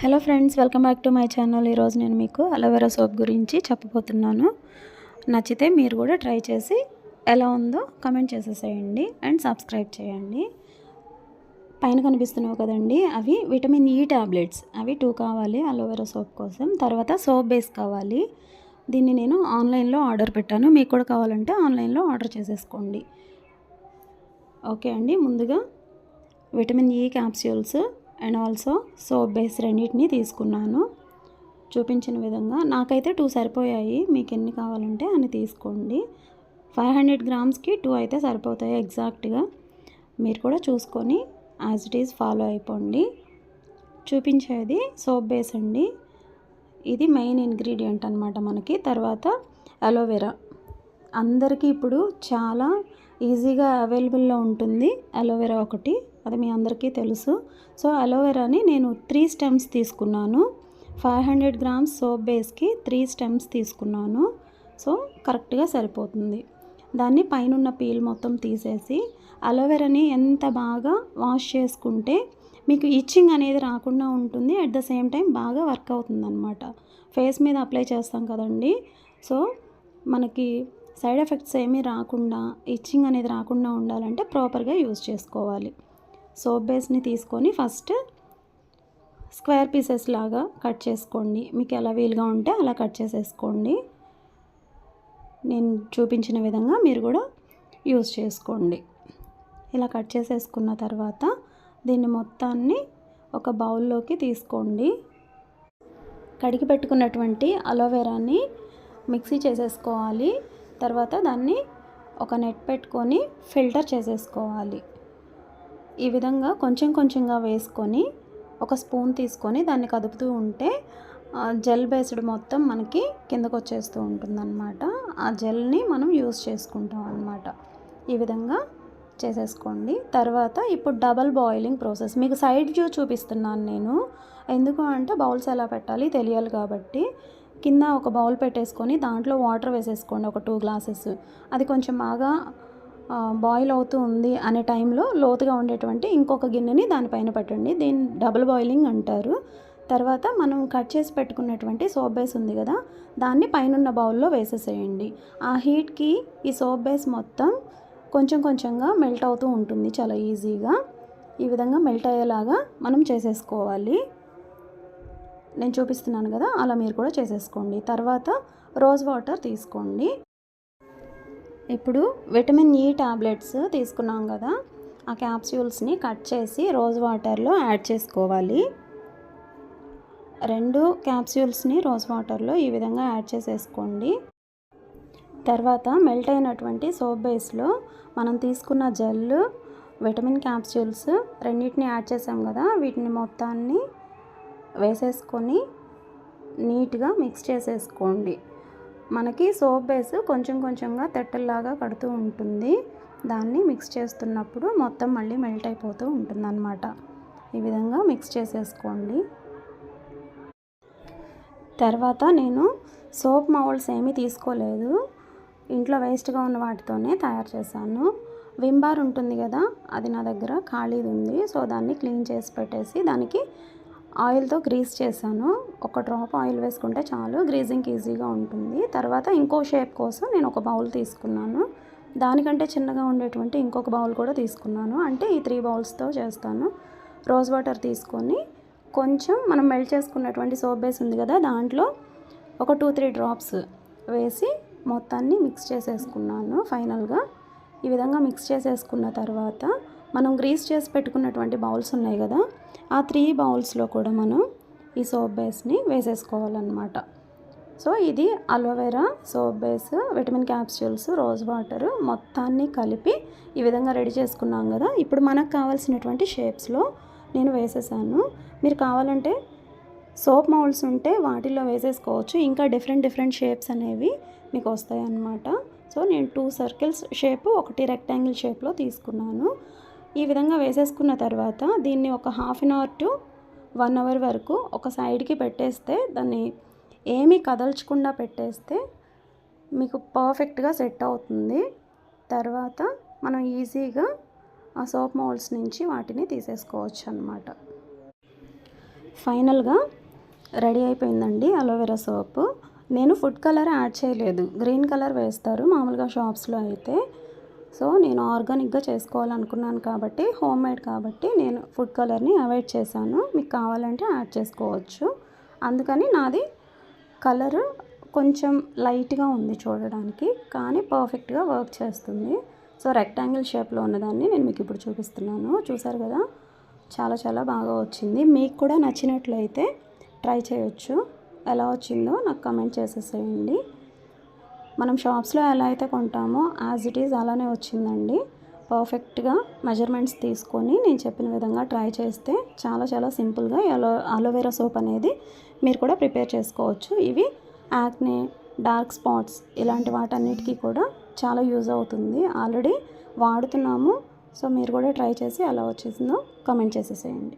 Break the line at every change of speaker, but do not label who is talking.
Hello friends, welcome back to my channel. ఈరోజు నేను మీకు అలోవెరా సోప్ గురించి చెప్పబోతున్నాను. నచ్చితే మీరు కూడా ట్రై చేసి ఎలా ఉందో కమెంట్ చేసేసేయండి అండ్ సబ్స్క్రైబ్ చేయండి. పైన కనిపిస్తున్నావు కదండి, అవి విటమిన్ ఈ ట్యాబ్లెట్స్. అవి 2 కావాలి అలోవెరా సోప్ కోసం. తర్వాత సోప్ బేస్ కావాలి. దీన్ని నేను ఆన్లైన్లో ఆర్డర్ పెట్టాను. మీకు కూడా కావాలంటే ఆన్లైన్లో ఆర్డర్ చేసేసుకోండి. ఓకే అండి, ముందుగా vitamin E capsules and also soap base రెండింటిని తీసుకున్నాను. చూపించిన విధంగా నాకైతే 2 సరిపోయాయి. మీకు ఎన్ని కావాలంటే అన్ని తీసుకోండి. 500 గ్రామ్స్కి 2 అయితే సరిపోతాయి ఎగ్జాక్ట్గా. మీరు కూడా చూసుకొని యాజ్ ఇట్ ఈజ్ ఫాలో అయిపోండి. చూపించేది సోప్ బేస్ అండి. ఇది మెయిన్ ఇంగ్రీడియంట్ అనమాట మనకి. తర్వాత అలోవెరా అందరికీ ఇప్పుడు చాలా ఈజీగా అవైలబుల్లో ఉంటుంది. అలోవెరా ఒకటి, అది మీ అందరికీ తెలుసు. సో అలోవెరాని నేను 3 స్టెమ్స్ తీసుకున్నాను. 500 గ్రామ్స్ సోప్ బేస్కి 3 స్టెమ్స్ తీసుకున్నాను. సో కరెక్ట్గా సరిపోతుంది. దాన్ని పైనున్న పీల్ మొత్తం తీసేసి అలోవెరాని ఎంత బాగా వాష్ చేసుకుంటే మీకు ఇచ్చింగ్ అనేది రాకుండా ఉంటుంది. అట్ ద సేమ్ టైం బాగా వర్క్ అవుతుంది అనమాట. ఫేస్ మీద అప్లై చేస్తాం కదండి, సో మనకి సైడ్ ఎఫెక్ట్స్ ఏమీ రాకుండా, ఇచ్చింగ్ అనేది రాకుండా ఉండాలంటే ప్రాపర్గా యూజ్ చేసుకోవాలి. సోప్ బేస్ని తీసుకొని ఫస్ట్ స్క్వేర్ పీసెస్ లాగా కట్ చేసుకోండి. మీకు ఎలా వీలుగా ఉంటే అలా కట్ చేసేసుకోండి. నేను చూపించిన విధంగా మీరు కూడా యూజ్ చేసుకోండి. ఇలా కట్ చేసేసుకున్న తర్వాత దీన్ని మొత్తాన్ని ఒక బౌల్లోకి తీసుకోండి. కడిగి పెట్టుకున్నటువంటి అలోవెరాని మిక్సీ చేసేసుకోవాలి. తర్వాత దాన్ని ఒక నెట్ పెట్టుకొని ఫిల్టర్ చేసేసుకోవాలి. ఈ విధంగా కొంచెం కొంచెంగా వేసుకొని ఒక స్పూన్ తీసుకొని దాన్ని కదుపుతూ ఉంటే జెల్ బేస్డ్ మొత్తం మనకి కిందకు వచ్చేస్తూ ఉంటుందన్నమాట. ఆ జెల్ని మనం యూజ్ చేసుకుంటాం అన్నమాట. ఈ విధంగా చేసేసుకోండి. తర్వాత ఇప్పుడు డబల్ బాయిలింగ్ ప్రాసెస్ మీకు సైడ్ వ్యూ చూపిస్తున్నాను నేను. ఎందుకు అంటే బౌల్స్ ఎలా పెట్టాలి తెలియాలి కాబట్టి. కింద ఒక బౌల్ పెట్టేసుకొని దాంట్లో వాటర్ వేసేసుకోండి, ఒక 2 గ్లాసెస్. అది కొంచెం బాగా బాయిల్ అవుతూ ఉంది అనే టైంలో లోతుగా ఉండేటువంటి ఇంకొక గిన్నెని దానిపైన పెట్టండి. దీన్ని డబుల్ బాయిలింగ్ అంటారు. తర్వాత మనం కట్ చేసి పెట్టుకున్నటువంటి సోప్ బేస్ ఉంది కదా, దాన్ని పైనున్న బౌల్లో వేసేసేయండి. ఆ హీట్కి ఈ సోప్ బేస్ మొత్తం కొంచెం కొంచెంగా మెల్ట్ అవుతూ ఉంటుంది చాలా ఈజీగా. ఈ విధంగా మెల్ట్ అయ్యేలాగా మనం చేసేసుకోవాలి. నేను చూపిస్తున్నాను కదా, అలా మీరు కూడా చేసేసుకోండి. తర్వాత రోజ్ వాటర్ తీసుకోండి. ఇప్పుడు విటమిన్ ఈ ట్యాబ్లెట్స్ తీసుకున్నాం కదా, ఆ క్యాప్స్యూల్స్ని కట్ చేసి రోజ్ వాటర్లో యాడ్ చేసుకోవాలి. 2 క్యాప్స్యూల్స్ని రోజ్ వాటర్లో ఈ విధంగా యాడ్ చేసేసుకోండి. తర్వాత మెల్ట్ అయినటువంటి సోప్ బేస్లో మనం తీసుకున్న జెల్, విటమిన్ క్యాప్స్యూల్స్ రెండింటిని యాడ్ చేసాం కదా, వీటిని మొత్తాన్ని వేసేసుకొని నీట్గా మిక్స్ చేసేసుకోండి. మనకి సోప్ బేస్ కొంచెం కొంచెంగా తెట్టల్లాగా కడుతూ ఉంటుంది. దాన్ని మిక్స్ చేస్తున్నప్పుడు మొత్తం మళ్ళీ మెల్ట్ అయిపోతూ ఉంటుందన్నమాట. ఈ విధంగా మిక్స్ చేసేసుకోండి. తర్వాత నేను సోప్ మౌల్డ్స్ ఏమీ తీసుకోలేదు, ఇంట్లో వేస్ట్గా ఉన్న వాటితోనే తయారు చేశాను. విమ్ బార్ ఉంటుంది కదా, అది నా దగ్గర ఖాళీది ఉంది. సో దాన్ని క్లీన్ చేసి పెట్టేసి దానికి ఆయిల్తో గ్రీస్ చేశాను. ఒక డ్రాప్ ఆయిల్ వేసుకుంటే చాలు, గ్రీజింగ్ ఈజీగా ఉంటుంది. తర్వాత ఇంకో షేప్ కోసం నేను ఒక బౌల్ తీసుకున్నాను. దానికంటే చిన్నగా ఉండేటువంటి ఇంకొక బౌల్ కూడా తీసుకున్నాను. అంటే ఈ 3 బౌల్స్తో చేస్తాను. రోజ్ వాటర్ తీసుకొని కొంచెం మనం మెల్ట్ చేసుకున్నటువంటి సోప్ బేస్ ఉంది కదా, దాంట్లో ఒక 2-3 డ్రాప్స్ వేసి మొత్తాన్ని మిక్స్ చేసేసుకున్నాను. ఫైనల్గా ఈ విధంగా మిక్స్ చేసేసుకున్న తర్వాత మనం గ్రీస్ చేసి పెట్టుకున్నటువంటి బౌల్స్ ఉన్నాయి కదా, ఆ 3 బౌల్స్లో కూడా మనం ఈ సోప్ బేస్ని వేసేసుకోవాలన్నమాట. సో ఇది aloe vera, soap base, vitamin capsules, rose water మొత్తాన్ని కలిపి ఈ విధంగా రెడీ చేసుకున్నాం కదా. ఇప్పుడు మనకు కావాల్సినటువంటి షేప్స్లో నేను వేసేసాను. మీరు కావాలంటే సోప్ మౌల్డ్స్ ఉంటే వాటిల్లో వేసేసుకోవచ్చు. ఇంకా డిఫరెంట్ షేప్స్ అనేవి మీకు వస్తాయి అన్నమాట. సో నేను 2 సర్కిల్స్ షేపు, 1 రెక్టాంగిల్ షేప్లో తీసుకున్నాను. ఈ విధంగా వేసేసుకున్న తర్వాత దీన్ని ఒక 1/2 అవర్ టు 1 అవర్ వరకు ఒక సైడ్కి పెట్టేస్తే, దాన్ని ఏమీ కదల్చకుండా పెట్టేస్తే మీకు పర్ఫెక్ట్గా సెట్ అవుతుంది. తర్వాత మనం ఈజీగా ఆ సోప్ మౌల్డ్స్ నుంచి వాటిని తీసేసుకోవచ్చు అన్నమాట. ఫైనల్గా రెడీ అయిపోయిందండి అలోవెరా సోపు. నేను ఫుడ్ కలర్ యాడ్ చేయలేదు, గ్రీన్ కలర్ వేస్తారు మామూలుగా షాప్స్లో అయితే. సో నేను ఆర్గానిక్గా చేసుకోవాలనుకున్నాను కాబట్టి, హోమ్ మేడ్ కాబట్టి నేను ఫుడ్ కలర్ని అవాయిడ్ చేశాను. మీకు కావాలంటే యాడ్ చేసుకోవచ్చు. అందుకని నాది కలరు కొంచెం లైట్గా ఉంది చూడడానికి, కానీ పర్ఫెక్ట్గా వర్క్ చేస్తుంది. సో రెక్టాంగిల్ షేప్లో ఉన్నదాన్ని నేను మీకు ఇప్పుడు చూపిస్తున్నాను. చూసారు కదా, చాలా చాలా బాగా వచ్చింది. మీకు కూడా నచ్చినట్లయితే ట్రై చేయొచ్చు. ఎలా వచ్చిందో నాకు కమెంట్ చేసేసేయండి. మనం షాప్స్లో ఎలా అయితే కొంటామో యాజ్ ఇట్ ఈజ్ అలానే వచ్చిందండి. పర్ఫెక్ట్గా మెజర్మెంట్స్ తీసుకొని నేను చెప్పిన విధంగా ట్రై చేస్తే చాలా చాలా సింపుల్గా అలోవెరా సోప్ అనేది మీరు కూడా ప్రిపేర్ చేసుకోవచ్చు. ఇవి యాక్నే, డార్క్ స్పాట్స్ ఇలాంటి వాటన్నిటికీ కూడా చాలా యూజ్ అవుతుంది. ఆల్రెడీ వాడుతున్నాము. సో మీరు కూడా ట్రై చేసి ఎలా వచ్చేసిందో కమెంట్ చేసేసేయండి.